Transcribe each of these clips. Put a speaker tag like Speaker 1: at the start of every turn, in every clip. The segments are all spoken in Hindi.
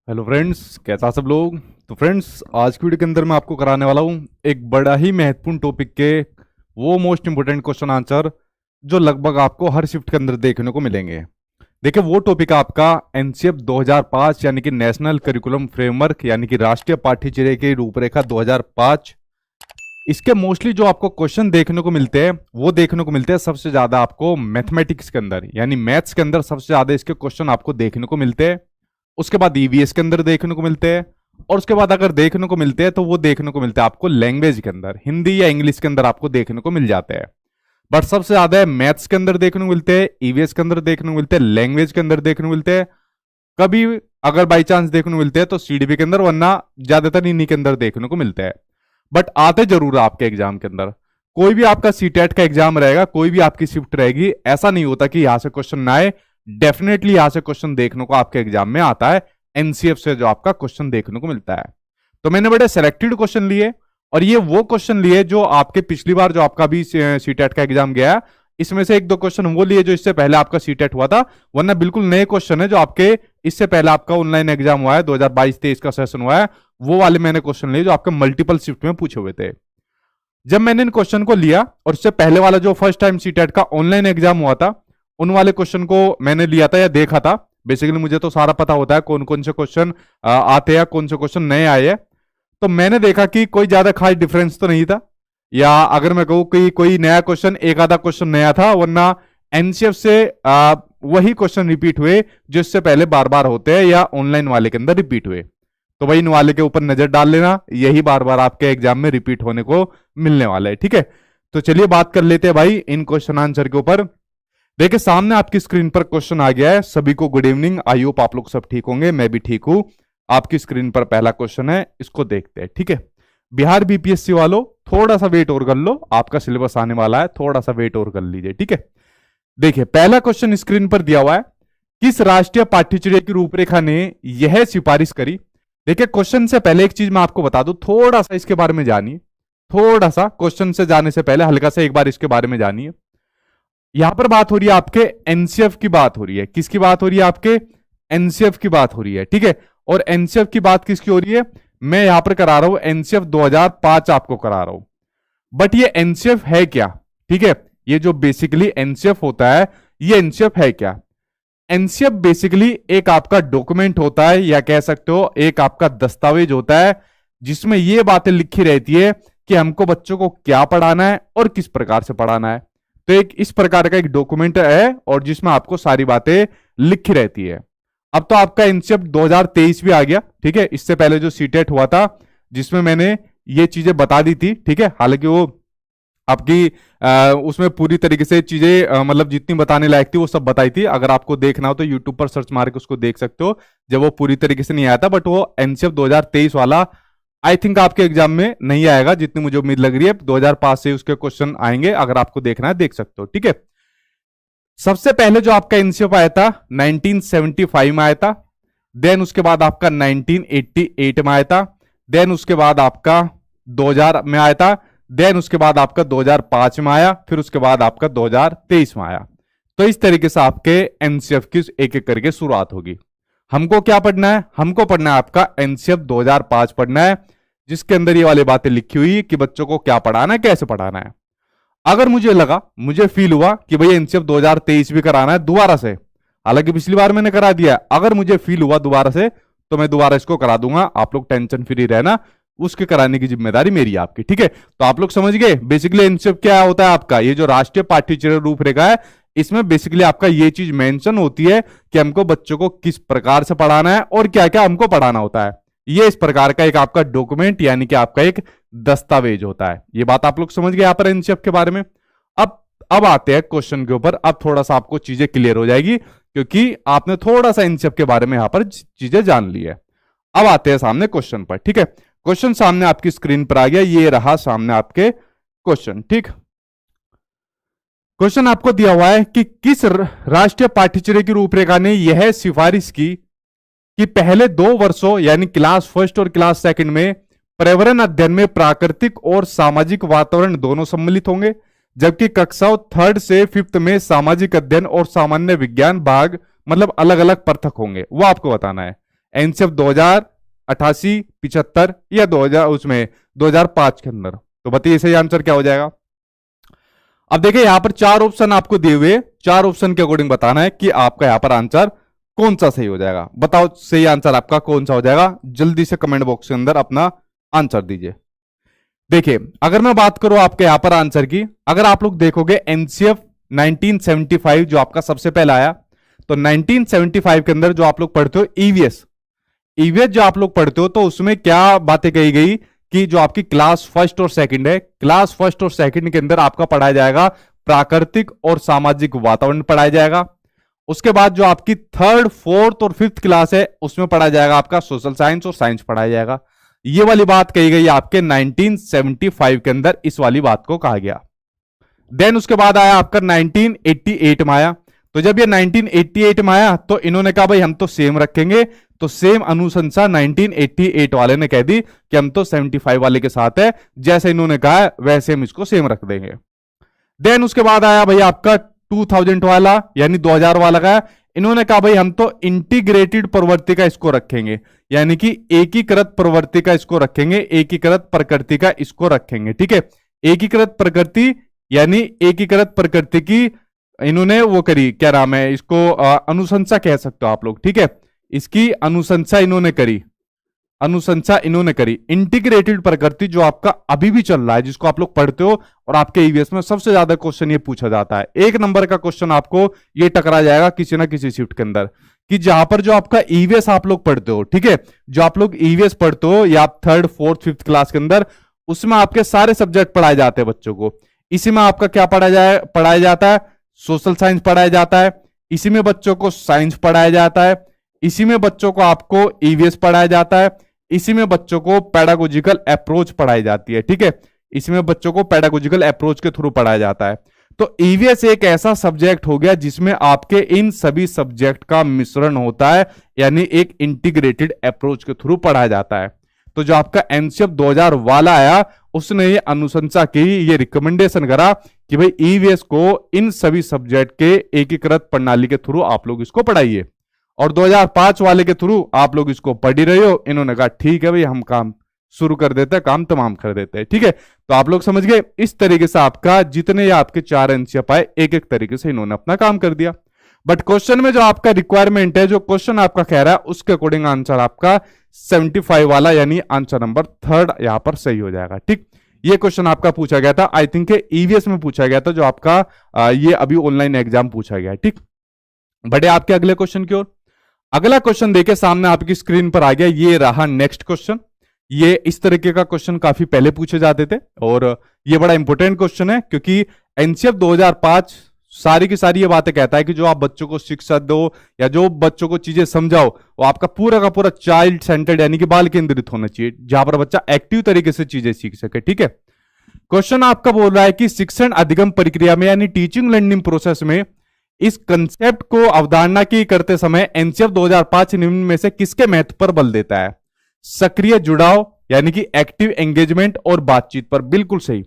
Speaker 1: हेलो फ्रेंड्स, कैसा सब लोग। तो फ्रेंड्स, आज की वीडियो के अंदर मैं आपको कराने वाला हूँ एक बड़ा ही महत्वपूर्ण टॉपिक के वो मोस्ट इंपोर्टेंट क्वेश्चन आंसर जो लगभग आपको हर शिफ्ट के अंदर देखने को मिलेंगे। देखिए, वो टॉपिक आपका एनसीएफ 2005 यानी कि नेशनल करिकुलम फ्रेमवर्क यानी कि राष्ट्रीय पाठ्यचर्या की रूपरेखा 2005। इसके मोस्टली जो आपको क्वेश्चन देखने को मिलते हैं वो देखने को मिलते हैं सबसे ज्यादा आपको मैथमेटिक्स के अंदर यानी मैथ्स के अंदर सबसे ज्यादा इसके क्वेश्चन आपको देखने को मिलते हैं। उसके बाद ईवीएस के अंदर देखने को मिलते हैं और उसके बाद अगर देखने को मिलते हैं तो वो देखने को मिलते हैं आपको लैंग्वेज के अंदर, हिंदी या इंग्लिश के अंदर आपको देखने को मिल जाते हैं। बट सबसे ज्यादा मैथ्स के अंदर देखने को मिलते हैं, ईवीएस के अंदर देखने को मिलते हैं, लैंग्वेज के अंदर देखने को मिलते हैं। कभी अगर बाई चांस देखने को मिलते हैं तो सीडीपी के अंदर, वरना ज्यादातर इन्हीं के अंदर देखने को मिलते हैं। बट आते जरूर आपके एग्जाम के अंदर। कोई भी आपका सीटेट का एग्जाम रहेगा, कोई भी आपकी शिफ्ट रहेगी, ऐसा नहीं होता कि यहां से क्वेश्चन ना आए। डेफिनेटली यहां से क्वेश्चन देखने को आपके एग्जाम में आता है, एनसीएफ से जो आपका क्वेश्चन देखने को मिलता है। तो मैंने बड़े सेलेक्टेड क्वेश्चन लिए और ये वो क्वेश्चन लिए जो आपके पिछली बार जो आपका भी सीटेट का एग्जाम गया, इसमें से एक दो क्वेश्चन वो लिए जो इससे पहले आपका सीटेट हुआ था, वरना बिल्कुल नए क्वेश्चन है जो आपके इससे पहले आपका ऑनलाइन एग्जाम हुआ है 2022-23 का सेशन हुआ है, वो वाले मैंने क्वेश्चन लिए जो आपके मल्टीपल शिफ्ट में पूछे हुए थे। जब मैंने इन क्वेश्चन को लिया और इससे पहले वाला जो फर्स्ट टाइम सीटेट का ऑनलाइन एग्जाम हुआ था, उन वाले क्वेश्चन को मैंने लिया था या देखा था। बेसिकली मुझे तो सारा पता होता है कौन कौन से क्वेश्चन आते हैं, कौन से क्वेश्चन नए आए हैं। तो मैंने देखा कि कोई ज्यादा खास डिफरेंस तो नहीं था, या अगर मैं कहूँ कि कोई नया क्वेश्चन, एक आधा क्वेश्चन नया था, वरना एनसीएफ से वही क्वेश्चन रिपीट हुए जो इससे पहले बार बार होते हैं या ऑनलाइन वाले के अंदर रिपीट हुए। तो भाई इन वाले के ऊपर नजर डाल लेना, यही बार बार आपके एग्जाम में रिपीट होने को मिलने वाला है। ठीक है, तो चलिए बात कर लेते हैं भाई इन क्वेश्चन आंसर के ऊपर। देखिए, सामने आपकी स्क्रीन पर क्वेश्चन आ गया है। सभी को गुड इवनिंग, आई होप आप लोग सब ठीक होंगे, मैं भी ठीक हूं। आपकी स्क्रीन पर पहला क्वेश्चन है, इसको देखते हैं। ठीक है, बिहार बीपीएससी वालों थोड़ा सा वेट और कर लो, आपका सिलेबस आने वाला है, थोड़ा सा वेट और कर लीजिए। ठीक है, देखिए पहला क्वेश्चन स्क्रीन पर दिया हुआ है, किस राष्ट्रीय पाठ्यचर्या की रूपरेखा ने यह सिफारिश करी। देखिए, क्वेश्चन से पहले एक चीज मैं आपको बता दूं, थोड़ा सा इसके बारे में जानिए, थोड़ा सा क्वेश्चन से जाने से पहले हल्का सा एक बार इसके बारे में जानिए। यहां पर बात हो रही है आपके एनसीएफ की बात हो रही है। किसकी बात हो रही है? आपके एनसीएफ की बात हो रही है। ठीक है, और एनसीएफ की बात किसकी हो रही है? मैं यहां पर करा रहा हूं एनसीएफ 2005 आपको करा रहा हूं। बट ये एनसीएफ है क्या? ठीक है, ये जो बेसिकली एनसीएफ होता है, ये एनसीएफ है क्या? एनसीएफ बेसिकली एक आपका डॉक्यूमेंट होता है, या कह सकते हो एक आपका दस्तावेज होता है, जिसमें ये बातें लिखी रहती है कि हमको बच्चों को क्या पढ़ाना है और किस प्रकार से पढ़ाना है। तो एक इस प्रकार का एक डॉक्यूमेंट है और जिसमें आपको सारी बातें लिखी रहती है। अब तो आपका एनसीएफ 2023 भी आ गया। ठीक है, इससे पहले जो सीटेट हुआ था जिसमें मैंने ये चीजें बता दी थी। ठीक है, हालांकि वो आपकी उसमें पूरी तरीके से चीजें मतलब जितनी बताने लायक थी वो सब बताई थी। अगर आपको देखना हो तो यूट्यूब पर सर्च मार के उसको देख सकते हो, जब वो पूरी तरीके से नहीं आया था। बट वो एनसीएफ 2023 वाला आई थिंक आपके एग्जाम में नहीं आएगा, जितनी मुझे उम्मीद लग रही है। 2005 से उसके क्वेश्चन आएंगे, अगर आपको देखना है देख सकते हो। ठीक है, सबसे पहले जो आपका एनसीएफ आया था 1975 में आया था, देन उसके बाद आपका 1988 में आया था, देन उसके बाद आपका 2000 में आया था, देन उसके बाद आपका 2005 में आया, फिर उसके बाद आपका 2023 में आया। तो इस तरीके से आपके एनसीएफ की एक एक करके शुरुआत होगी। हमको क्या पढ़ना है? हमको पढ़ना है आपका एनसीएफ 2005 पढ़ना है, जिसके अंदर ये वाली बातें लिखी हुई कि बच्चों को क्या पढ़ाना है, कैसे पढ़ाना है। अगर मुझे लगा, मुझे फील हुआ कि भाई एनसीएफ 2023 भी कराना है दोबारा से, हालांकि पिछली बार मैंने करा दिया, अगर मुझे फील हुआ दोबारा से तो मैं दोबारा इसको करा दूंगा। आप लोग टेंशन फ्री रहना, उसके कराने की जिम्मेदारी मेरी आपकी। ठीक है, तो आप लोग समझ गए बेसिकली एनसीएफ क्या होता है आपका। ये जो राष्ट्रीय पाठ्यचर्या रूपरेखा है, इसमें बेसिकली आपका ये चीज मेंशन होती है कि हमको बच्चों को किस प्रकार से पढ़ाना है और क्या क्या हमको पढ़ाना होता है। ये इस प्रकार का एक आपका डॉक्यूमेंट यानी कि आपका एक दस्तावेज होता है। ये बात आप लोग समझ गए यहाँ पर एनसीएफ के बारे में। अब आते हैं क्वेश्चन के ऊपर। अब थोड़ा सा आपको चीजें क्लियर हो जाएगी, क्योंकि आपने थोड़ा सा एनसीएफ के बारे में यहां पर चीजें जान ली है। अब आते हैं सामने क्वेश्चन पर। ठीक है, क्वेश्चन सामने आपकी स्क्रीन पर आ गया, ये रहा सामने आपके क्वेश्चन। ठीक, क्वेश्चन आपको दिया हुआ है कि किस राष्ट्रीय पाठ्यचर्या की रूपरेखा ने यह सिफारिश की कि पहले 2 वर्षों यानी क्लास फर्स्ट और क्लास सेकंड में पर्यावरण अध्ययन में प्राकृतिक और सामाजिक वातावरण दोनों सम्मिलित होंगे, जबकि कक्षाओं 3rd से 5th में सामाजिक अध्ययन और सामान्य विज्ञान भाग मतलब अलग अलग पृथक होंगे। वो आपको बताना है। एनसीएफ 2088, 75 या 2000 उसमें 2005 के अंदर। तो बताइए सही आंसर क्या हो जाएगा। अब देखिए यहां पर 4 ऑप्शन आपको दिए हुए, 4 ऑप्शन के अकॉर्डिंग बताना है कि आपका यहां पर आंसर कौन सा सही हो जाएगा। बताओ सही आंसर आपका कौन सा हो जाएगा, जल्दी से कमेंट बॉक्स के अंदर अपना आंसर दीजिए। देखिए अगर मैं बात करूं आपके यहां पर आंसर की, अगर आप लोग देखोगे एनसीएफ 1975 जो आपका सबसे पहला आया, तो 1975 के अंदर जो आप लोग पढ़ते हो ईवीएस, ईवीएस जो आप लोग पढ़ते हो, तो उसमें क्या बातें कही गई कि जो आपकी क्लास फर्स्ट और सेकंड है, क्लास फर्स्ट और सेकंड के अंदर आपका पढ़ाया जाएगा प्राकृतिक और सामाजिक वातावरण पढ़ाया जाएगा। उसके बाद जो आपकी थर्ड, फोर्थ और फिफ्थ क्लास है उसमें पढ़ाया जाएगा आपका सोशल साइंस और साइंस पढ़ाया जाएगा। ये वाली बात कही गई आपके 1975 के अंदर, इस वाली बात को कहा गया। देन उसके बाद आया आपका 1988 में आया। तो जब ये 1988 में आया तो इन्होंने कहा भाई हम तो सेम रखेंगे, तो सेम अनुशंसा 1988 वाले ने कह दी कि हम तो 75 वाले के साथ है, जैसे इन्होंने कहा है वैसे हम इसको सेम रख देंगे। देन उसके बाद आया भाई आपका 2000 वाला यानी 2000 वाला का, इन्होंने कहा भाई हम तो इंटीग्रेटेड प्रवृत्ति का इसको रखेंगे, यानी कि एकीकृत प्रवृत्ति का इसको रखेंगे, एकीकृत प्रकृति का इसको रखेंगे। ठीक है, एकीकृत प्रकृति यानी एकीकृत प्रकृति की इन्होंने वो करी, क्या नाम है इसको, अनुशंसा कह सकते हो आप लोग। ठीक है, इसकी अनुशंसा इन्होंने करी, अनुशंसा इन्होंने करी। इंटीग्रेटेड प्रकृति जो आपका अभी भी चल रहा है, जिसको आप लोग पढ़ते हो और आपके ईवीएस में सबसे ज्यादा क्वेश्चन ये पूछा जाता है। 1 नंबर का क्वेश्चन आपको ये टकरा जाएगा किसी ना किसी शिफ्ट के अंदर, कि जहां पर जो आपका ईवीएस आप लोग पढ़ते हो, ठीक है, जो आप लोग ईवीएस पढ़ते हो या आप थर्ड, फोर्थ, फिफ्थ क्लास के अंदर, उसमें आपके सारे सब्जेक्ट पढ़ाए जाते हैं बच्चों को। इसी में आपका क्या पढ़ाया जाता है, सोशल साइंस पढ़ाया जाता है, इसी में बच्चों को साइंस पढ़ाया जाता है, इसी में बच्चों को आपको ईवीएस पढ़ाया जाता है, इसी में बच्चों को पेडागोजिकल अप्रोच पढ़ाई जाती है। ठीक है, इसमें बच्चों को पेडागोजिकल अप्रोच के थ्रू पढ़ाया जाता है। तो ईवीएस एक ऐसा सब्जेक्ट हो गया जिसमें आपके इन सभी सब्जेक्ट का मिश्रण होता है, यानी एक इंटीग्रेटेड अप्रोच के थ्रू पढ़ाया जाता है। तो जो आपका एनसीएफ 2000 वाला आया उसने ये अनुशंसा की, ये रिकमेंडेशन करा कि भाई ईवीएस को इन सभी सब्जेक्ट के एकीकृत प्रणाली के थ्रू आप लोग इसको पढ़ाइए, और 2005 वाले के थ्रू आप लोग इसको पढ़ ही रहे हो। इन्होंने कहा ठीक है भाई हम काम शुरू कर देते हैं, काम तमाम कर देते हैं। ठीक है, तो आप लोग समझ गए। इस तरीके से आपका जितने आपके 4 एनसीएफ आए, एक एक तरीके से इन्होंने अपना काम कर दिया। बट क्वेश्चन में जो आपका रिक्वायरमेंट है, जो क्वेश्चन आपका कह रहा है, उसके अकॉर्डिंग आंसर आपका 75 वाला यानी आंसर नंबर 3 यहां पर सही हो जाएगा। ठीक, ये क्वेश्चन आपका पूछा गया था, आई थिंक ईवीएस में पूछा गया था, जो आपका ये अभी ऑनलाइन एग्जाम पूछा गया है। ठीक, बढ़े आपके अगले क्वेश्चन की ओर। अगला क्वेश्चन देखिए सामने आपकी स्क्रीन पर आ गया, ये रहा नेक्स्ट क्वेश्चन। ये इस तरीके का क्वेश्चन काफी पहले पूछे जाते थे और ये बड़ा इंपॉर्टेंट क्वेश्चन है, क्योंकि एनसीएफ 2005 सारी की सारी ये बातें कहता है कि जो आप बच्चों को शिक्षा दो या जो बच्चों को चीजें समझाओ, वो आपका पूरा का पूरा चाइल्ड सेंटर्ड यानी कि बाल केंद्रित होना चाहिए, जहां पर बच्चा एक्टिव तरीके से चीजें सीख सके। ठीक है, क्वेश्चन आपका बोल रहा है कि शिक्षण अधिगम प्रक्रिया में यानी टीचिंग लर्निंग प्रोसेस में इस कंसेप्ट को अवधारणा की करते समय एनसीएफ 2005 निम्न में से किसके महत्व पर बल देता है? सक्रिय जुड़ाव यानी कि एक्टिव एंगेजमेंट और बातचीत पर। बिल्कुल सही,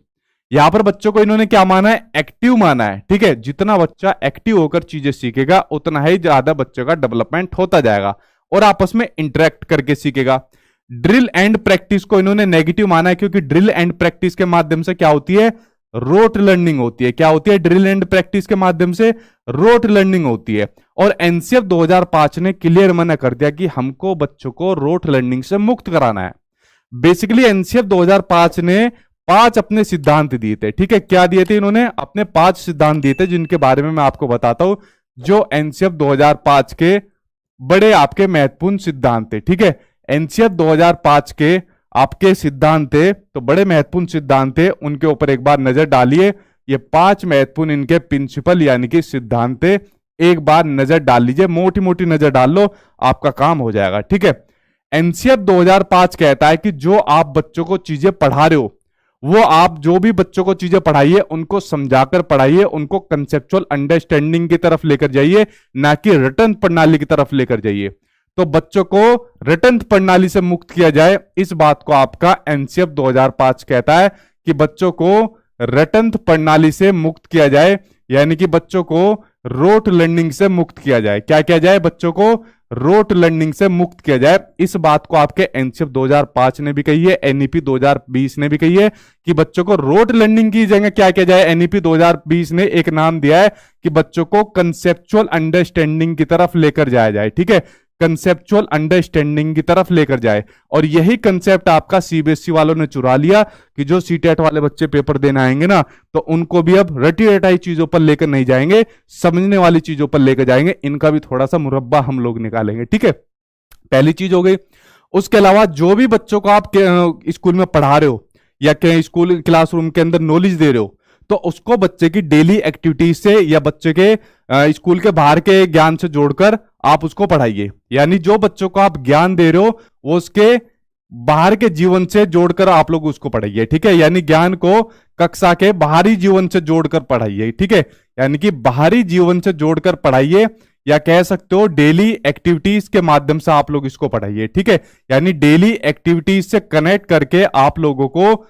Speaker 1: यहां पर बच्चों को इन्होंने क्या माना है? एक्टिव माना है। ठीक है, जितना बच्चा एक्टिव होकर चीजें सीखेगा उतना ही ज्यादा बच्चों का डेवलपमेंट होता जाएगा और आपस में इंटरेक्ट करके सीखेगा। ड्रिल एंड प्रैक्टिस को इन्होंने नेगेटिव माना है, क्योंकि ड्रिल एंड प्रैक्टिस के माध्यम से क्या होती है? रोट लर्निंग होती है। क्या होती है? ड्रिल एंड प्रैक्टिस के माध्यम से रोट लर्निंग होती है। और एनसीएफ 2005 ने क्लियर मना कर दिया कि हमको बच्चों को रोट लर्निंग से मुक्त कराना है। बेसिकली एनसीएफ 2005 ने 5 अपने सिद्धांत दिए थे। ठीक है, क्या दिए थे इन्होंने? अपने 5 सिद्धांत दिए थे, जिनके बारे में मैं आपको बताता हूं, जो एनसीएफ 2005 के बड़े आपके महत्वपूर्ण सिद्धांत थे। ठीक है, एनसीएफ 2005 के आपके सिद्धांत थे, तो बड़े महत्वपूर्ण सिद्धांत थे, उनके ऊपर एक बार नजर डालिए। ये 5 महत्वपूर्ण इनके प्रिंसिपल यानी कि सिद्धांत थे, एक बार नजर डाल लीजिए, मोटी मोटी नजर डाल लो, आपका काम हो जाएगा। ठीक है, एनसीएफ 2005 कहता है कि जो आप बच्चों को चीजें पढ़ा रहे हो, वो आप जो भी बच्चों को चीजें पढ़ाइए उनको समझाकर पढ़ाइए, उनको कंसेप्चुअल अंडरस्टैंडिंग की तरफ लेकर जाइए, ना कि रिटर्न प्रणाली की तरफ लेकर जाइए। तो बच्चों को रिटर्न प्रणाली से मुक्त किया जाए, इस बात को आपका एनसीएफ 2005 कहता है कि बच्चों को रिटर्न प्रणाली से मुक्त किया जाए, यानी कि बच्चों को रोट लर्निंग से मुक्त किया जाए। क्या किया जाए? बच्चों को रोट लर्निंग से मुक्त किया जाए। इस बात को आपके एनसीएफ 2005 ने भी कही है, एनईपी 2020 ने भी कही है कि बच्चों को रोट लर्निंग की जगह क्या किया जाए। एनईपी 2020 ने एक नाम दिया है कि बच्चों को कंसेप्चुअल अंडरस्टैंडिंग की तरफ लेकर जाया जाए, ठीक है, कंसेप्चुअल अंडरस्टैंडिंग की तरफ लेकर जाए। और यही कंसेप्ट आपका सीबीएसई वालों ने चुरा लिया कि जो सीटेट वाले बच्चे पेपर देने आएंगे ना, तो उनको भी अब रटी रटाई चीजों पर लेकर नहीं जाएंगे, समझने वाली चीजों पर लेकर जाएंगे। इनका भी थोड़ा सा मुरब्बा हम लोग निकालेंगे, ठीक है, पहली चीज हो गई। उसके अलावा जो भी बच्चों को आप स्कूल में पढ़ा रहे हो या स्कूल क्लासरूम के अंदर नॉलेज दे रहे हो, तो उसको बच्चे की डेली एक्टिविटीज से या बच्चे के स्कूल के बाहर के ज्ञान से जोड़कर आप उसको पढ़ाइए। यानी जो बच्चों को आप ज्ञान दे रहे हो वो उसके बाहर के जीवन से जोड़कर आप लोग उसको पढ़ाइए, ठीक है। यानी ज्ञान को कक्षा के बाहरी जीवन से जोड़कर पढ़ाइए, ठीक है, यानी कि बाहरी जीवन से जोड़कर पढ़ाइए, या कह सकते हो डेली एक्टिविटीज के माध्यम से आप लोग इसको पढ़ाइए, ठीक है। यानी डेली एक्टिविटीज से कनेक्ट करके आप लोगों को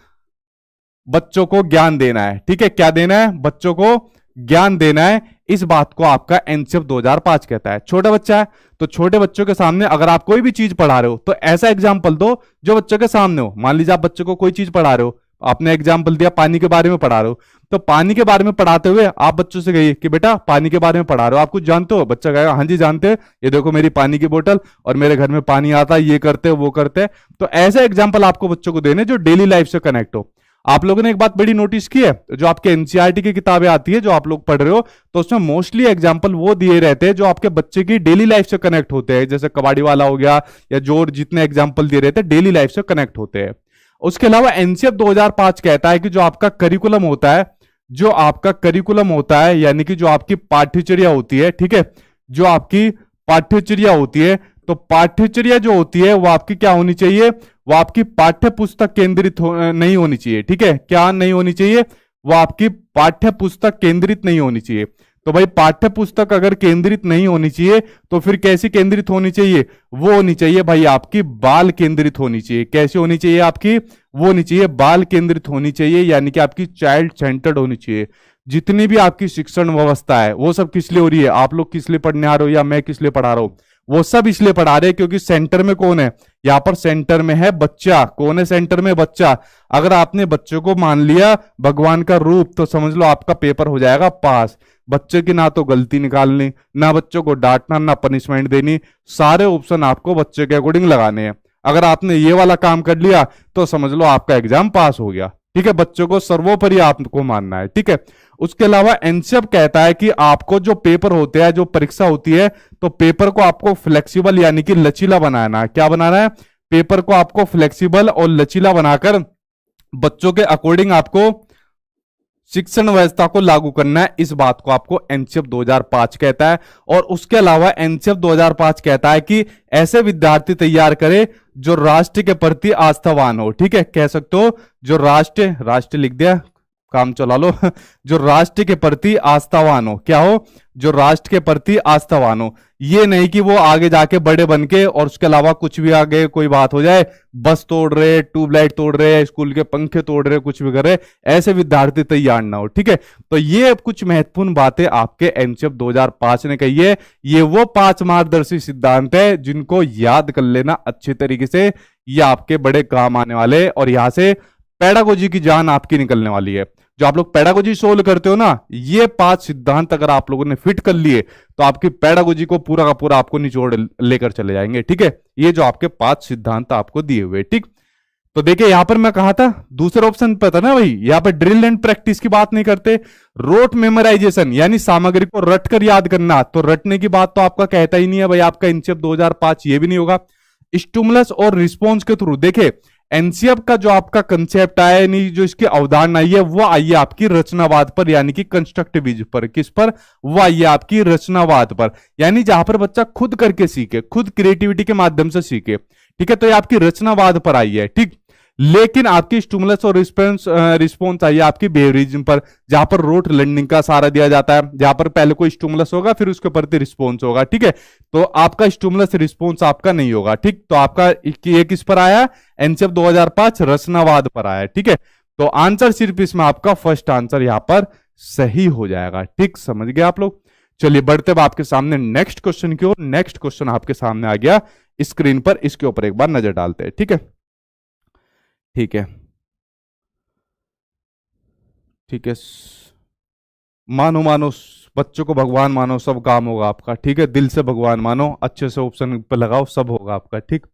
Speaker 1: बच्चों को ज्ञान देना है, ठीक है। क्या देना है? बच्चों को ज्ञान देना है। इस बात को आपका एनसीएफ 2005 कहता है। छोटा बच्चा है तो छोटे बच्चों के सामने अगर आप कोई भी चीज पढ़ा रहे हो तो ऐसा एग्जाम्पल दो जो बच्चों के सामने हो। मान लीजिए आप बच्चों को कोई चीज पढ़ा रहे हो, आपने एग्जाम्पल दिया पानी के बारे में पढ़ा रहे हो, तो पानी के बारे में पढ़ाते हुए आप बच्चों से कहिए कि बेटा पानी के बारे में पढ़ा रहे हो, आप कुछ जानते हो? बच्चा कहेगा हाँ जी जानते हैं, ये देखो मेरी पानी की बोतल और मेरे घर में पानी आता है, ये करते वो करते। तो ऐसे एग्जाम्पल आपको बच्चों को देने जो डेली लाइफ से कनेक्ट हो। आप लोगों ने एक बात बड़ी नोटिस की है, जो आपके एनसीईआरटी की किताबें आती है जो आप लोग पढ़ रहे हो, तो उसमें मोस्टली एग्जांपल वो दिए रहते हैं जो आपके बच्चे की डेली लाइफ से कनेक्ट होते हैं, जैसे कबाड़ी वाला हो गया या जो जितने एग्जांपल दिए रहते हैं डेली लाइफ से कनेक्ट होते हैं। उसके अलावा एनसीएफ 2005 कहता है कि जो आपका करिकुलम होता है, जो आपका करिकुलम होता है यानी कि जो आपकी पाठ्यचर्या होती है, ठीक है, जो आपकी पाठ्यचर्या होती है, तो पाठ्यचर्या जो होती है वो आपकी क्या होनी चाहिए? वो आपकी पाठ्य पुस्तक केंद्रित नहीं होनी चाहिए, ठीक है। क्या नहीं होनी चाहिए? वो आपकी पाठ्य पुस्तक केंद्रित नहीं होनी चाहिए। तो भाई पाठ्य पुस्तक अगर केंद्रित नहीं होनी चाहिए तो फिर कैसी केंद्रित होनी चाहिए? वो होनी चाहिए भाई आपकी बाल केंद्रित होनी चाहिए। कैसी होनी चाहिए आपकी? वो होनी चाहिए बाल केंद्रित होनी चाहिए, यानी कि आपकी चाइल्ड सेंटर्ड होनी चाहिए। जितनी भी आपकी शिक्षण व्यवस्था है वो सब किस लिए हो रही है? आप लोग किस लिए पढ़ने आ रहे हो या मैं किस लिए पढ़ा रहा हूं? वो सब इसलिए पढ़ा रहे हैं क्योंकि सेंटर में कौन है? यहां पर सेंटर में है बच्चा। कौन है सेंटर में? बच्चा। अगर आपने बच्चों को मान लिया भगवान का रूप तो समझ लो आपका पेपर हो जाएगा पास। बच्चे की ना तो गलती निकालनी, ना बच्चों को डांटना, ना पनिशमेंट देनी, सारे ऑप्शन आपको बच्चे के अकॉर्डिंग लगाने हैं। अगर आपने ये वाला काम कर लिया तो समझ लो आपका एग्जाम पास हो गया, ठीक है। बच्चों को सर्वोपरि आपको मानना है, ठीक है। उसके अलावा एनसीएफ कहता है कि आपको जो पेपर होते हैं, जो परीक्षा होती है, तो पेपर को आपको फ्लेक्सिबल यानी कि लचीला बनाना है। क्या बनाना है? पेपर को आपको फ्लेक्सिबल और लचीला बनाकर बच्चों के अकॉर्डिंग आपको शिक्षण व्यवस्था को लागू करना है। इस बात को आपको एनसीएफ 2005 कहता है। और उसके अलावा एनसीएफ 2005 कहता है कि ऐसे विद्यार्थी तैयार करे जो राष्ट्र के प्रति आस्थावान हो, ठीक है। कह सकते हो जो राष्ट्र लिख दिया, काम चला लो जो राष्ट्र के प्रति आस्थावान हो। क्या हो? जो राष्ट्र के प्रति आस्थावान हो। ये नहीं कि वो आगे जाके बड़े बन के और उसके अलावा कुछ भी आगे कोई बात हो जाए, बस तोड़ रहे, ट्यूबलाइट तोड़ रहे, स्कूल के पंखे तोड़ रहे, कुछ भी कर रहे, ऐसे विद्यार्थी तैयार ना हो, ठीक है। तो ये कुछ महत्वपूर्ण बातें आपके एनसीएफ 2005 ने कही है। ये वो 5 मार्गदर्शी सिद्धांत है जिनको याद कर लेना अच्छे तरीके से, ये आपके बड़े काम आने वाले। और यहां से पेडागोजी की जान आपकी निकलने वाली है। जो आप लोग पेडागोजी सोल्व करते हो ना, ये 5 सिद्धांत अगर आप लोगों ने फिट कर लिए तो आपकी पेडागोजी को पूरा का पूरा आपको निचोड़ लेकर चले जाएंगे, ठीक है। ये जो आपके 5 सिद्धांत आपको दिए हुए, ठीक। तो देखिए यहां पर मैं कहा था दूसरे ऑप्शन पे था ना भाई, यहां पर ड्रिल एंड प्रैक्टिस की बात नहीं करते, रोट मेमोराइजेशन यानी सामग्री को रट कर याद करना। तो रटने की बात तो आपका कहता ही नहीं है भाई, आपका एनसीएफ 2005 ये भी नहीं होगा। स्टिमुलस और रिस्पॉन्स के थ्रू देखिए एनसीएफ का जो आपका कंसेप्ट आया यानी जो इसकी अवधारणा आई है वो आई है आपकी रचनावाद पर, यानी कि कंस्ट्रक्टिविज्म पर। किस पर? वो आई है आपकी रचनावाद पर, यानी जहां पर बच्चा खुद करके सीखे, खुद क्रिएटिविटी के माध्यम से सीखे, ठीक है। तो ये आपकी रचनावाद पर आई है, ठीक। लेकिन आपकी स्टिमुलस और रिस्पॉन्स आई है आपकी बिहेवियरिज्म पर, जहां पर रोट लर्निंग का सहारा दिया जाता है, जहां पर पहले कोई स्टिमुलस होगा फिर उसके प्रति रिस्पॉन्स होगा, ठीक है। तो आपका स्टिमुलस रिस्पॉन्स आपका नहीं होगा, ठीक। तो आपका ये किस पर आया? एनसीएफ 2005 रचनावाद पर आया, ठीक है। तो आंसर सिर्फ इसमें आपका फर्स्ट आंसर यहां पर सही हो जाएगा, ठीक। समझ गए आप लोग? चलिए बढ़ते अब आपके सामने नेक्स्ट क्वेश्चन की ओर। नेक्स्ट क्वेश्चन आपके सामने आ गया स्क्रीन पर, इसके ऊपर एक बार नजर डालते हैं। ठीक है, ठीक है, ठीक है। मानो मानो, बच्चों को भगवान मानो, सब काम होगा आपका। ठीक है, दिल से भगवान मानो, अच्छे से ऑप्शन पर लगाओ, सब होगा आपका। ठीक,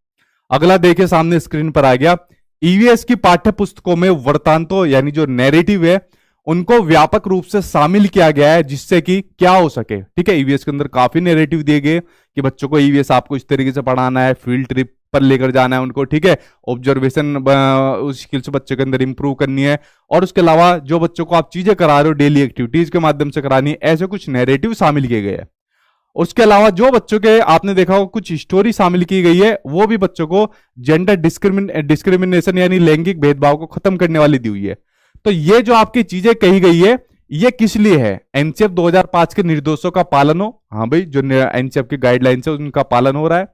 Speaker 1: अगला देखिए सामने स्क्रीन पर आ गया। ईवीएस की पाठ्य पुस्तकों में वृत्तांतों यानी जो नैरेटिव है उनको व्यापक रूप से शामिल किया गया है, जिससे कि क्या हो सके। ठीक है, ईवीएस के अंदर काफी नैरेटिव दिए गए कि बच्चों को ईवीएस आपको इस तरीके से पढ़ाना है, फील्ड ट्रिप पर लेकर जाना है उनको। ठीक है, ऑब्जर्वेशन उस स्किल्स बच्चे के अंदर इंप्रूव करनी है, और उसके अलावा जो बच्चों को आप चीजें करा रहे हो डेली एक्टिविटीज के माध्यम से करानी है, ऐसे कुछ नैरेटिव शामिल किए गए हैं। उसके अलावा जो बच्चों के आपने देखा होगा कुछ स्टोरी शामिल की गई है, वो भी बच्चों को जेंडर डिस्क्रिमिनेशन यानी लैंगिक भेदभाव को खत्म करने वाली दी हुई है। तो ये जो आपकी चीजें कही गई है, ये किस लिए है? एनसीएफ 2005 के निर्देशों का पालन हो। हाँ भाई, जो एनसीएफ की गाइडलाइंस है उनका पालन हो रहा है।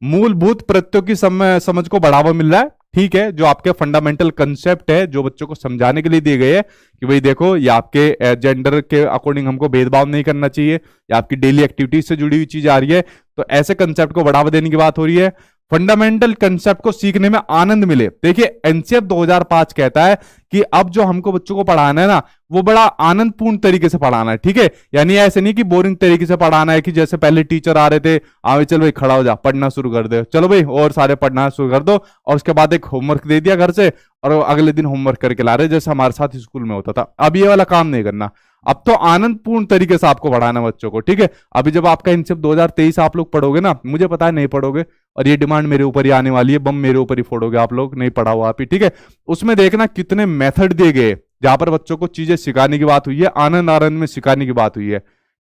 Speaker 1: मूलभूत प्रत्ययों की समझ को बढ़ावा मिल रहा है। ठीक है, जो आपके फंडामेंटल कंसेप्ट है जो बच्चों को समझाने के लिए दिए गए हैं कि भाई देखो, ये आपके जेंडर के अकॉर्डिंग हमको भेदभाव नहीं करना चाहिए, ये आपकी डेली एक्टिविटीज से जुड़ी हुई चीज आ रही है, तो ऐसे कंसेप्ट को बढ़ावा देने की बात हो रही है। फंडामेंटल कंसेप्ट को सीखने में आनंद मिले। देखिए, एनसीएफ 2005 कहता है कि अब जो हमको बच्चों को पढ़ाना है ना, वो बड़ा आनंदपूर्ण तरीके से पढ़ाना है। ठीक है, यानी ऐसे नहीं कि बोरिंग तरीके से पढ़ाना है कि जैसे पहले टीचर आ रहे थे, आवे चल भाई खड़ा हो जा, पढ़ना शुरू कर दे, चलो भाई और सारे पढ़ना शुरू कर दो, और उसके बाद एक होमवर्क दे दिया घर से और अगले दिन होमवर्क करके ला रहे, जैसे हमारे साथ स्कूल में होता था। अब ये वाला काम नहीं करना, अब तो आनंदपूर्ण तरीके से आपको पढ़ाना बच्चों को। ठीक है, अभी जब आपका एनसीएफ 2023 आप लोग पढ़ोगे ना, मुझे पता है नहीं पढ़ोगे, और ये डिमांड मेरे ऊपर ही आने वाली है, बम मेरे ऊपर ही फोड़ोगे आप लोग, नहीं पढ़ा हुआ आप ही। ठीक है, उसमें देखना कितने मेथड दिए गए जहां पर बच्चों को चीजें सिखाने की बात हुई है, आनंद आनंद में सिखाने की बात हुई है।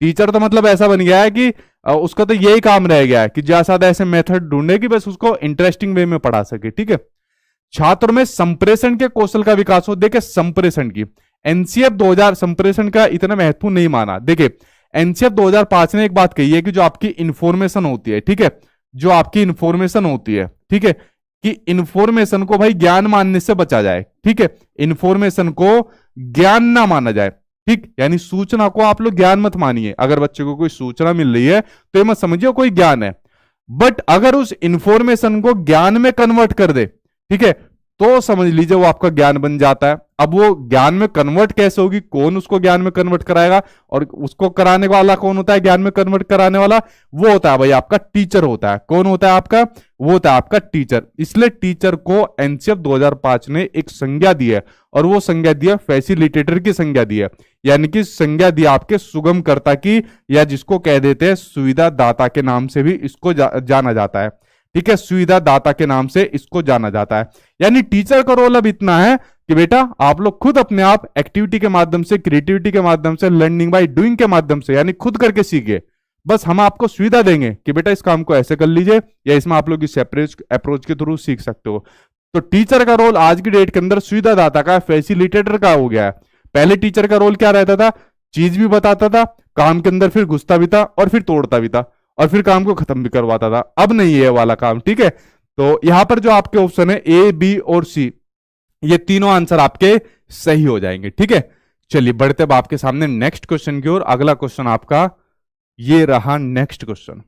Speaker 1: टीचर तो मतलब ऐसा बन गया है कि उसका तो यही काम रह गया है कि ज्यादा ऐसे मेथड ढूंढे कि बस उसको इंटरेस्टिंग वे में पढ़ा सके। ठीक है, छात्र में संप्रेषण के कौशल का विकास हो। देखिए, संप्रेषण की एनसीएफ 2000 संप्रेषण का इतना महत्वपूर्ण नहीं माना। देखिए, एनसीएफ 2005 ने एक बात कही है कि जो आपकी इंफॉर्मेशन होती है, ठीक है, जो आपकी इंफॉर्मेशन होती है, ठीक है, कि इंफॉर्मेशन को भाई ज्ञान मानने से बचा जाए। ठीक है, इंफॉर्मेशन को ज्ञान ना माना जाए। ठीक, यानी सूचना को आप लोग ज्ञान मत मानिए। अगर बच्चे को कोई सूचना मिल रही है तो ये मत समझिए कोई ज्ञान है, बट अगर उस इंफॉर्मेशन को ज्ञान में कन्वर्ट कर दे, ठीक है, तो समझ लीजिए वो आपका ज्ञान बन जाता है। अब वो ज्ञान में कन्वर्ट कैसे होगी, कौन उसको ज्ञान में कन्वर्ट कराएगा, और उसको कराने वाला कौन होता है, ज्ञान में कन्वर्ट कराने वाला वो होता है भाई आपका टीचर होता है। कौन होता है आपका? वो होता है आपका टीचर। इसलिए टीचर को एनसीएफ 2005 ने एक संज्ञा दी है, और वो संज्ञा दी है फैसिलिटेटर की संज्ञा दी है, यानी कि संज्ञा दी आपके सुगमकर्ता की, या जिसको कह देते हैं सुविधा दाता के नाम से भी इसको जाना जाता है। ठीक है, सुविधा दाता के नाम से इसको जाना जाता है। यानी टीचर का रोल अब इतना है कि बेटा आप लोग खुद अपने आप एक्टिविटी के माध्यम से, क्रिएटिविटी के माध्यम से, लर्निंग बाय डूइंग के माध्यम से, यानी खुद करके सीखे। बस हम आपको सुविधा देंगे कि बेटा इस काम को ऐसे कर लीजिए, या इसमें आप लोग इस अप्रोच के थ्रू सीख सकते हो। तो टीचर का रोल आज की डेट के अंदर सुविधा दाता का, फैसिलिटेटर का हो गया है। पहले टीचर का रोल क्या रहता था? चीज भी बताता था, काम के अंदर फिर घुसता भी था, और फिर तोड़ता भी था, और फिर काम को खत्म भी करवाता था। अब नहीं है वाला काम। ठीक है, तो यहां पर जो आपके ऑप्शन है ए, बी और सी, ये तीनों आंसर आपके सही हो जाएंगे। ठीक है, चलिए बढ़ते अब आपके सामने नेक्स्ट क्वेश्चन की ओर। अगला क्वेश्चन आपका ये रहा। नेक्स्ट क्वेश्चन,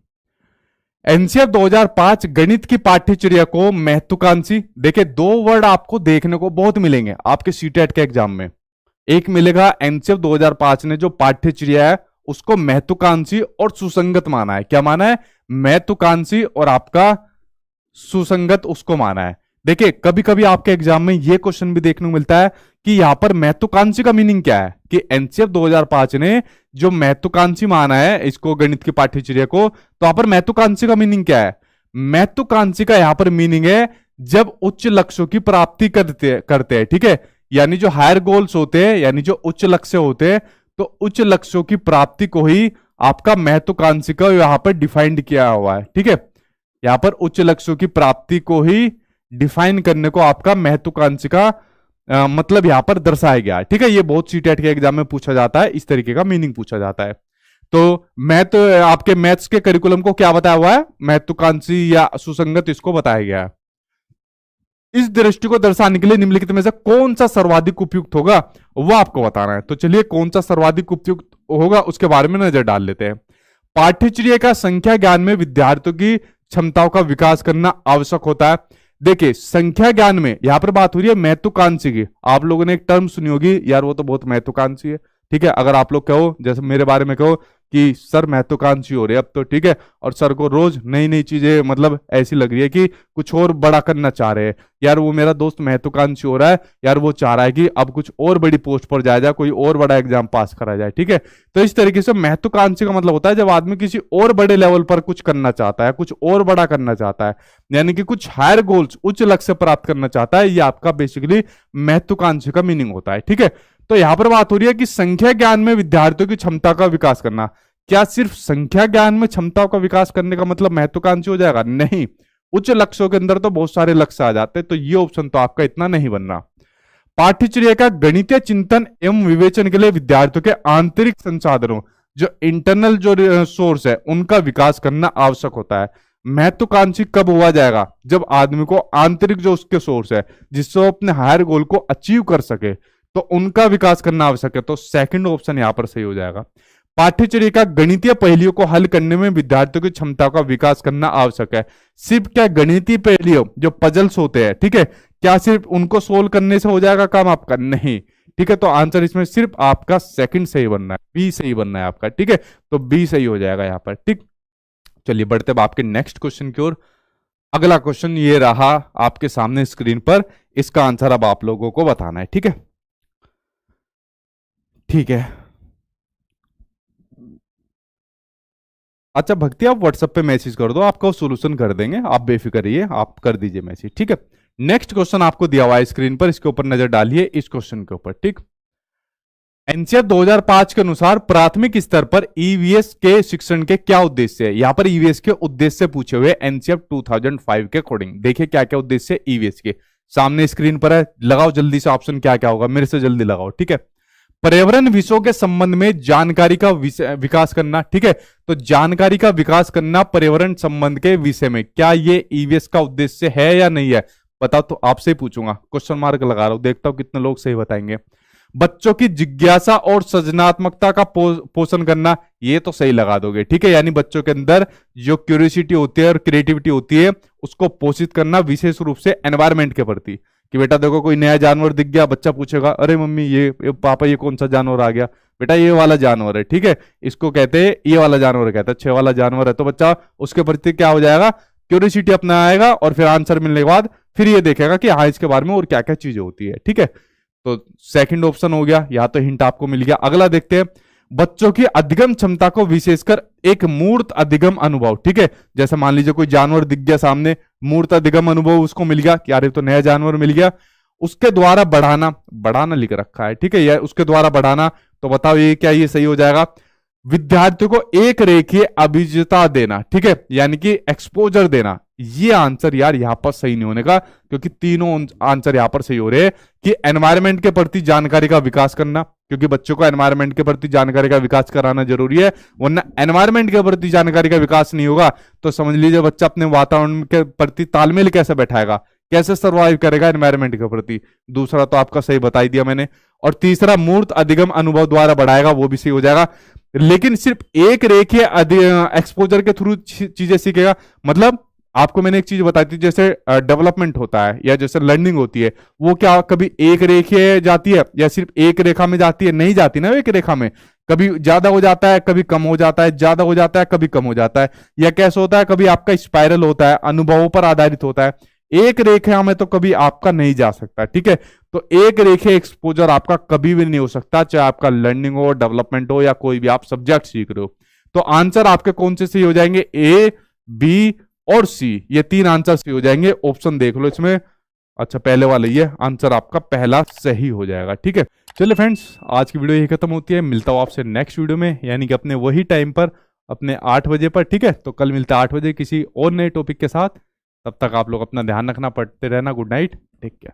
Speaker 1: एनसीएफ 2005 गणित की पाठ्यचर्या को महत्वाकांक्षी। देखिए, दो वर्ड आपको देखने को बहुत मिलेंगे आपके सीटेट के एग्जाम में। एक मिलेगा एनसीएफ 2005 ने जो पाठ्यचर्या है उसको महत्वाकांक्षी और सुसंगत माना है। क्या माना है? महत्वाकांक्षी और आपका सुसंगत उसको माना है। देखिए, कभी कभी आपके एग्जाम में यह क्वेश्चन भी देखने को मिलता है कि यहां पर महत्वाकांक्षी का मीनिंग क्या है, कि एनसीएफ 2005 ने जो महत्वाकांक्षी माना है इसको, गणित की पाठ्यचर्या को, तो यहां पर महत्वाकांक्षी का मीनिंग क्या है? महत्वाकांक्षी का यहां पर मीनिंग है जब उच्च लक्ष्यों की प्राप्ति करते हैं। ठीक है, यानी जो हायर गोल्स होते हैं, यानी जो उच्च लक्ष्य होते हैं, तो उच्च लक्ष्यों की प्राप्ति को ही आपका महत्वाकांक्षी का यहां पर डिफाइंड किया हुआ है। ठीक है, यहां पर उच्च लक्ष्यों की प्राप्ति को ही डिफाइन करने को आपका महत्वाकांक्षी का मतलब यहां पर दर्शाया गया है। ठीक है, ये बहुत सीटेट के एग्जाम में पूछा जाता है, इस तरीके का मीनिंग पूछा जाता है। तो आपके मैथ्स के करिकुलम को क्या बताया हुआ है? महत्वाकांक्षी या सुसंगत, इसको बताया गया है। इस दृष्टि को दर्शाने के लिए निम्नलिखित में से कौन सा सर्वाधिक उपयुक्त होगा, वो आपको बताना है। तो चलिए, कौन सा सर्वाधिक उपयुक्त होगा उसके बारे में नजर डाल लेते हैं। पाठ्यचर्या का संख्या ज्ञान में विद्यार्थियों की क्षमताओं का विकास करना आवश्यक होता है। देखिए संख्या ज्ञान में यहां पर बात हो रही है महत्वाकांक्षी की। आप लोगों ने एक टर्म सुनी होगी यार, वो तो बहुत महत्वाकांक्षी है। ठीक है, अगर आप लोग कहो जैसे मेरे बारे में कहो कि सर महत्वाकांक्षी हो रहे अब तो, ठीक है, और सर को रोज नई नई चीजें मतलब ऐसी लग रही है कि कुछ और बड़ा करना चाह रहे हैं, यार वो मेरा दोस्त महत्वाकांक्षी हो रहा है, यार वो चाह रहा है कि अब कुछ और बड़ी पोस्ट पर जाया जाए, कोई और बड़ा एग्जाम पास करा जाए। ठीक है, तो इस तरीके से महत्वाकांक्षी का मतलब होता है जब आदमी किसी और बड़े लेवल पर कुछ करना चाहता है, कुछ और बड़ा करना चाहता है, यानी कि कुछ हायर गोल्स, उच्च लक्ष्य प्राप्त करना चाहता है। ये आपका बेसिकली महत्वाकांक्षी का मीनिंग होता है। ठीक है, तो यहां पर बात हो रही है कि संख्या ज्ञान में विद्यार्थियों की क्षमता का विकास करना। क्या सिर्फ संख्या ज्ञान में क्षमताओं का विकास करने का मतलब महत्वाकांक्षी हो जाएगा? नहीं, उच्च लक्ष्यों के अंदर तो बहुत सारे लक्ष्य आ जाते हैं, तो ये ऑप्शन तो आपका इतना नहीं बनना। पाठ्यचर्या का गणितीय चिंतन एवं विवेचन के लिए विद्यार्थियों के आंतरिक संसाधनों, जो इंटरनल जो सोर्स है, उनका विकास करना आवश्यक होता है। महत्वाकांक्षी कब हुआ जाएगा? जब आदमी को आंतरिक जो उसके सोर्स है जिससे वो अपने हायर गोल को अचीव कर सके, तो उनका विकास करना आवश्यक है। तो सेकंड ऑप्शन यहां पर सही हो जाएगा। पाठ्यचर्या का गणितीय पहेलियों को हल करने में विद्यार्थियों की क्षमता का विकास करना आवश्यक है। सिर्फ क्या गणितीय पहेलियों जो पजल्स होते हैं, ठीक है, क्या सिर्फ उनको सोल्व करने से हो जाएगा काम आपका? नहीं। ठीक है, तो आंसर इसमें सिर्फ आपका सेकंड सही बनना है, बी सही बनना है आपका। ठीक है, तो बी सही हो जाएगा यहां पर। ठीक, चलिए बढ़ते अब आपके नेक्स्ट क्वेश्चन की ओर। अगला क्वेश्चन ये रहा आपके सामने स्क्रीन पर, इसका आंसर अब आप लोगों को बताना है। ठीक है, ठीक है। अच्छा भक्ति, आप व्हाट्सएप पे मैसेज कर दो, आपका सोल्यूशन कर देंगे, आप बेफिक्र रहिए, आप कर दीजिए मैसेज। ठीक है, नेक्स्ट क्वेश्चन आपको दिया हुआ है स्क्रीन पर, इसके ऊपर नजर डालिए, इस क्वेश्चन के ऊपर। ठीक, एनसीईआरटी 2005 के अनुसार प्राथमिक स्तर पर ईवीएस के शिक्षण के क्या उद्देश्य है? यहां पर ईवीएस के उद्देश्य पूछे हुए एनसीईआरटी 2005 के अकॉर्डिंग। देखिए क्या क्या उद्देश्य है ईवीएस के, सामने स्क्रीन पर है, लगाओ जल्दी से ऑप्शन क्या क्या होगा, मेरे से जल्दी लगाओ। ठीक है, पर्यावरण विषयों के संबंध में जानकारी का विकास करना। ठीक है, तो जानकारी का विकास करना पर्यावरण संबंध के विषय में, क्या ये ईवीएस का उद्देश्य है या नहीं है? बताओ, तो आपसे ही पूछूंगा, क्वेश्चन मार्क लगा रहा हूं, देखता हूं कितने लोग सही बताएंगे। बच्चों की जिज्ञासा और सृजनात्मकता का पोषण करना, ये तो सही लगा दोगे। ठीक है, यानी बच्चों के अंदर जो क्यूरियोसिटी होती है और क्रिएटिविटी होती है उसको पोषित करना, विशेष रूप से एनवायरमेंट के प्रति। कि बेटा देखो कोई नया जानवर दिख गया, बच्चा पूछेगा अरे मम्मी ये पापा ये कौन सा जानवर आ गया? बेटा ये वाला जानवर है। ठीक है, इसको कहते हैं, ये वाला जानवर कहते हैं, 6 वाला जानवर है। तो बच्चा उसके प्रति क्या हो जाएगा, क्यूरियोसिटी अपना आएगा, और फिर आंसर मिलने के बाद फिर ये देखेगा कि हाँ इसके बारे में और क्या क्या चीजें होती है। ठीक है, तो सेकंड ऑप्शन हो गया, या तो हिंट आपको मिल गया। अगला देखते हैं, बच्चों की अधिगम क्षमता को विशेषकर एक मूर्त अधिगम अनुभव। ठीक है, जैसे मान लीजिए कोई जानवर दिख गया सामने, मूर्त अधिगम अनुभव उसको मिल गया कि यार तो नया जानवर मिल गया, उसके द्वारा बढ़ाना, बढ़ाना लिख रखा है। ठीक है, या उसके द्वारा बढ़ाना, तो बताओ ये क्या, ये सही हो जाएगा। विद्यार्थियों को एक रेखीय अभिज्ञता देना, ठीक है, यानी कि एक्सपोजर देना। ये आंसर यार यहां पर सही नहीं होने का, क्योंकि तीनों आंसर यहां पर सही हो रहे हैं कि एनवायरमेंट के प्रति जानकारी का विकास करना, क्योंकि बच्चों को एनवायरमेंट के प्रति जानकारी का विकास कराना जरूरी है, वरना एनवायरमेंट के प्रति जानकारी का विकास नहीं होगा तो समझ लीजिए बच्चा अपने वातावरण के प्रति तालमेल कैसे बैठाएगा, कैसे सर्वाइव करेगा एनवायरमेंट के प्रति। दूसरा तो आपका सही बता ही दिया मैंने, और तीसरा मूर्त अधिगम अनुभव द्वारा बढ़ाएगा, वो भी सही हो जाएगा। लेकिन सिर्फ एक रेखीय एक्सपोजर के थ्रू चीजें सीखेगा, मतलब आपको मैंने एक चीज बताई थी, जैसे डेवलपमेंट होता है या जैसे लर्निंग होती है, वो क्या कभी एक रेखीय जाती है या सिर्फ एक रेखा में जाती है? नहीं जाती ना एक रेखा में, कभी ज्यादा हो जाता है, कभी कम हो जाता है, ज्यादा हो जाता है, कभी कम हो जाता है, या कैसे होता है, कभी आपका स्पाइरल होता है, अनुभवों पर आधारित होता है। एक रेखा में तो कभी आपका नहीं जा सकता। ठीक है, तो एक रेखीय एक्सपोजर आपका कभी भी नहीं हो सकता, चाहे आपका लर्निंग हो, डेवलपमेंट हो, या कोई भी आप सब्जेक्ट सीख रहे हो। तो आंसर आपके कौन से सही हो जाएंगे? ए, बी और सी, ये तीन आंसर सही हो जाएंगे। ऑप्शन देख लो इसमें, अच्छा पहले वाला ये आंसर आपका पहला सही हो जाएगा। ठीक है, चलिए फ्रेंड्स, आज की वीडियो यही खत्म होती है, मिलता हूं आपसे नेक्स्ट वीडियो में, यानी कि अपने वही टाइम पर, अपने 8 बजे पर। ठीक है, तो कल मिलता है 8 बजे किसी और नए टॉपिक के साथ। तब तक आप लोग अपना ध्यान रखना, पढ़ते रहना। Good night, take care.